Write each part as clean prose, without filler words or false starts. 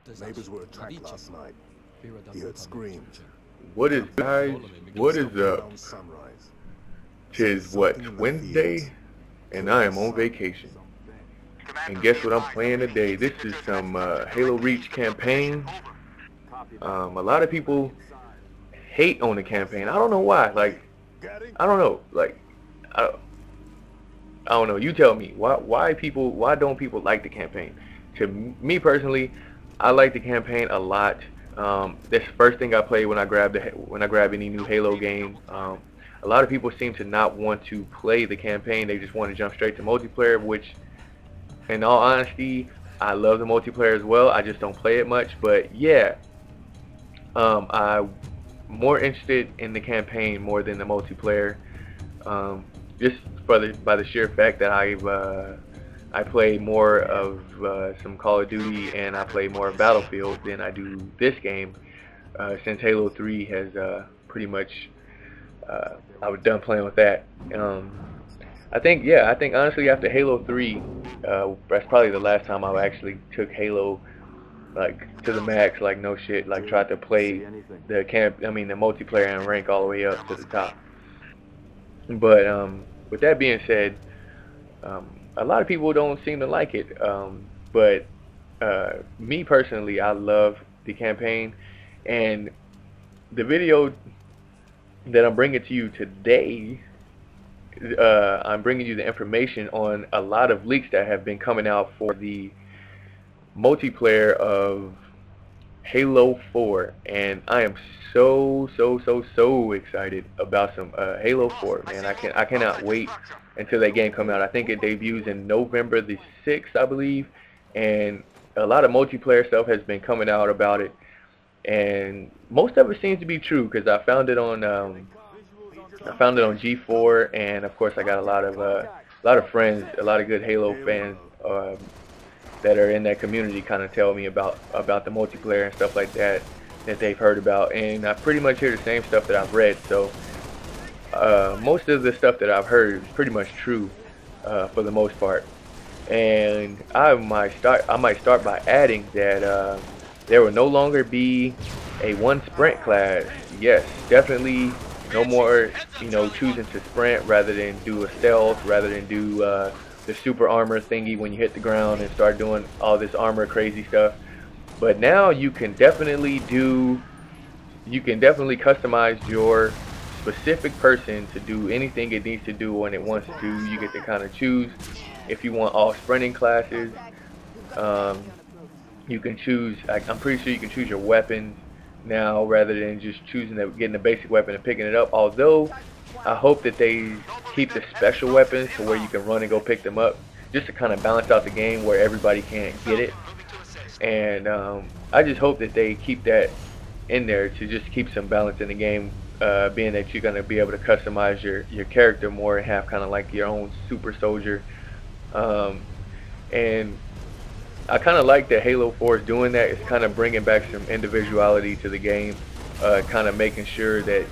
Neighbors were attacked last night. He heard screams. What is guys? What is up? Around sunrise. Tis what, Wednesday, and I am on vacation. And guess what I'm playing today? This is some Halo Reach campaign. A lot of people hate on the campaign. I don't know why. Like, I don't know. Like, I don't know. You tell me. Why don't people like the campaign? To me personally, I like the campaign a lot. That's the first thing I play when I grab any new Halo game. A lot of people seem to not want to play the campaign. They just want to jump straight to multiplayer, which, in all honesty, I love the multiplayer as well. I just don't play it much. But yeah, I'm more interested in the campaign more than the multiplayer. Just by the sheer fact that I play more of some Call of Duty and I play more of Battlefield than I do this game, since Halo 3 has pretty much I was done playing with that. I think honestly after Halo 3, that's probably the last time I actually took Halo like to the max, like no shit, like tried to play the multiplayer and rank all the way up to the top. But with that being said, a lot of people don't seem to like it, but me personally, I love the campaign, and the video that I'm bringing to you today, I'm bringing you the information on a lot of leaks that have been coming out for the multiplayer of Halo 4, and I am so excited about some Halo 4, man. I cannot wait until that game come out. I think it debuts in November the 6th, I believe, and a lot of multiplayer stuff has been coming out about it, and most of it seems to be true because I found it on G4, and of course I got a lot of friends, a lot of good Halo fans that are in that community kind of tell me about the multiplayer and stuff like that they've heard about, and I pretty much hear the same stuff that I've read. So most of the stuff that I've heard is pretty much true for the most part. And I might start by adding that there will no longer be a one sprint class. Yes, definitely no more, choosing to sprint rather than do a stealth, rather than do the super armor thingy when you hit the ground and start doing all this armor crazy stuff. But now you can definitely customize your specific person to do anything it needs to do when it wants to. You get to kind of choose if you want all sprinting classes. You can choose, I'm pretty sure you can choose your weapons now rather than just getting the basic weapon and picking it up. Although I hope that they keep the special weapons to where you can run and go pick them up, just to kind of balance out the game where everybody can't get it. And I just hope that they keep that in there to just keep some balance in the game, being that you're going to be able to customize your character more and have kind of like your own super soldier. And I kind of like that Halo 4 is doing that. It's kind of bringing back some individuality to the game, kind of making sure that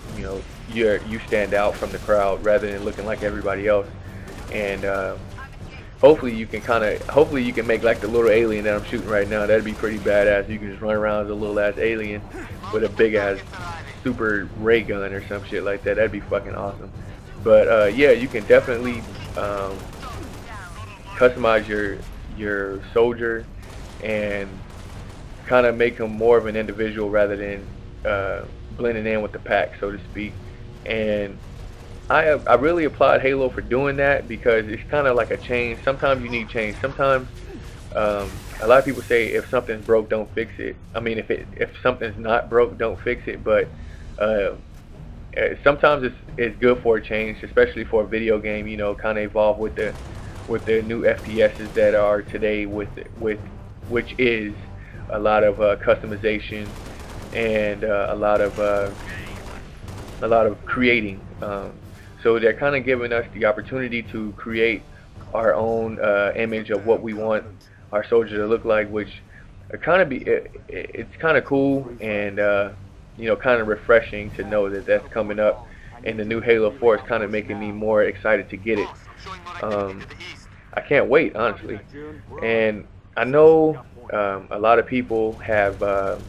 you stand out from the crowd rather than looking like everybody else. And hopefully you can make like the little alien that I'm shooting right now. That'd be pretty badass. You can just run around as a little ass alien with a big ass super ray gun or some shit like that. That'd be fucking awesome. But yeah, you can definitely customize your soldier and kind of make him more of an individual rather than blending in with the pack, so to speak. And I really applaud Halo for doing that, because it's kind of like a change. Sometimes you need change. Sometimes a lot of people say if something's broke, don't fix it. I mean, if something's not broke, don't fix it. But sometimes it's good for a change, especially for a video game. Kind of evolve with the new FPSs that are today, which is a lot of customization and a lot of creating. So they're kind of giving us the opportunity to create our own image of what we want our soldier to look like, which it's kind of cool and kind of refreshing to know that that's coming up. And the new Halo 4 is kind of making me more excited to get it. I can't wait, honestly. And I know a lot of people have,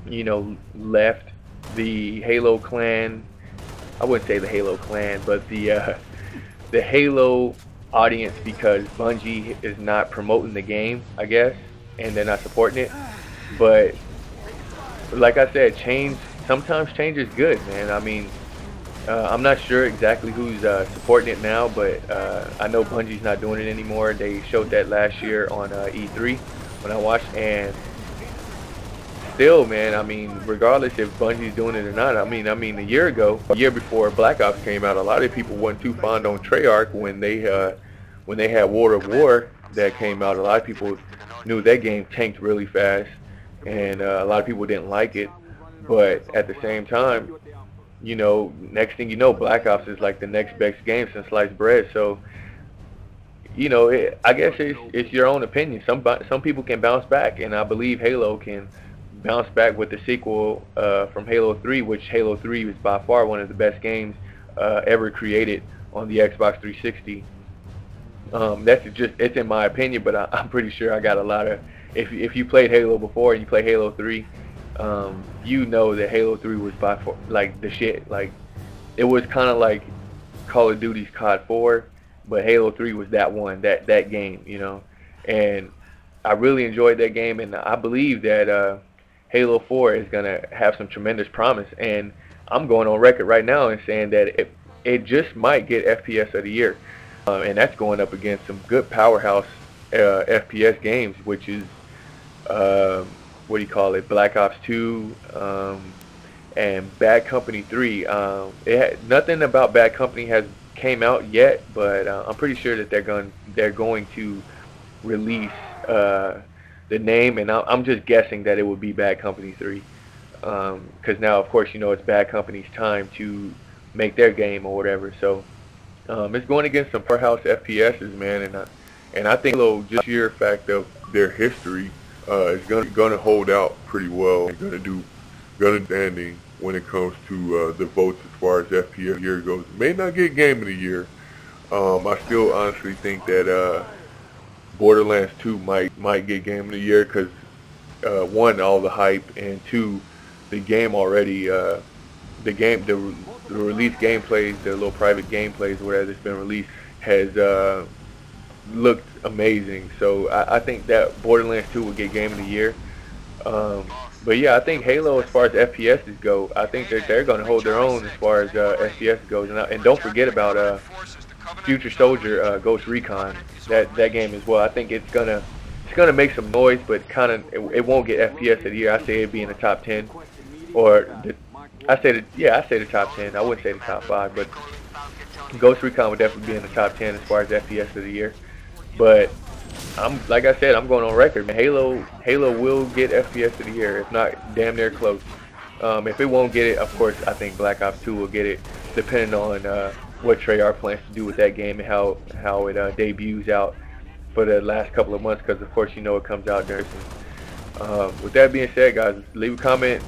you know, left the Halo clan. I wouldn't say the Halo clan, but the Halo audience because Bungie is not promoting the game, I guess, and they're not supporting it. But like I said, sometimes change is good, man. I mean, I'm not sure exactly who's supporting it now, but I know Bungie's not doing it anymore. They showed that last year on E3 when I watched, and still, man, I mean, regardless if Bungie's doing it or not, I mean, a year before Black Ops came out, a lot of people weren't too fond on Treyarch when they had World of War that came out. A lot of people knew that game tanked really fast, and a lot of people didn't like it. But at the same time, you know, next thing you know, Black Ops is like the next best game since sliced bread. So, you know, I guess it's your own opinion. Some people can bounce back, and I believe Halo can bounce back with the sequel from Halo 3, which Halo 3 is by far one of the best games ever created on the Xbox 360. It's in my opinion, but I'm pretty sure I got a lot of, if you played Halo before and you play Halo 3, you know that Halo 3 was by far like the shit. Like, it was kind of like Call of Duty's COD 4, but Halo 3 was that game, you know. And I really enjoyed that game, and I believe that Halo 4 is gonna have some tremendous promise. And I'm going on record right now and saying that it just might get FPS of the year, and that's going up against some good powerhouse FPS games, which is what do you call it, Black Ops 2 and Bad Company 3. Nothing about Bad Company came out yet, but I'm pretty sure that they're going to release the name, and I'm just guessing that it would be Bad Company 3, because now, of course, you know, it's Bad Company's time to make their game or whatever. So it's going against some powerhouse FPSs, man, and I think Halo, just sheer fact of their history, is gonna hold out pretty well. Gonna standing when it comes to the votes as far as FPS year goes. May not get Game of the Year. I still honestly think that Borderlands 2 might get Game of the Year because one, all the hype, and two, the game already the release gameplays, the little private gameplays, whatever that's been released, has looked amazing. So I think that Borderlands 2 will get Game of the Year. But yeah, I think Halo, as far as FPSs go, I think that they're going to hold their own as far as FPS goes. And don't forget about Future Soldier, Ghost Recon, that game as well. I think it's gonna make some noise, but it won't get FPS of the year. I say it'd be in the top 10, or I say the top 10. I wouldn't say the top 5, but Ghost Recon would definitely be in the top 10 as far as FPS of the year. But like I said, I'm going on record, man. Halo will get FPS of the year, if not damn near close. If it won't get it, of course, I think Black Ops 2 will get it, depending on what Treyarch plans to do with that game and how it debuts out for the last couple of months, because of course, you know, it comes out there soon. With that being said, guys, leave a comment,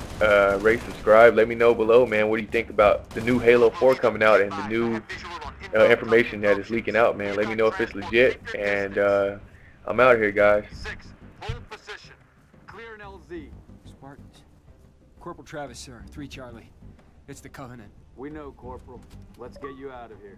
rate, subscribe. Let me know below, man, what do you think about the new Halo 4 coming out and the new information that is leaking out, man. Let me know if it's legit, and I'm out here, guys. 6, hold position. Clear an LZ. Spartans. Corporal Travis, sir. 3 Charlie. It's the Covenant. We know, Corporal. Let's get you out of here.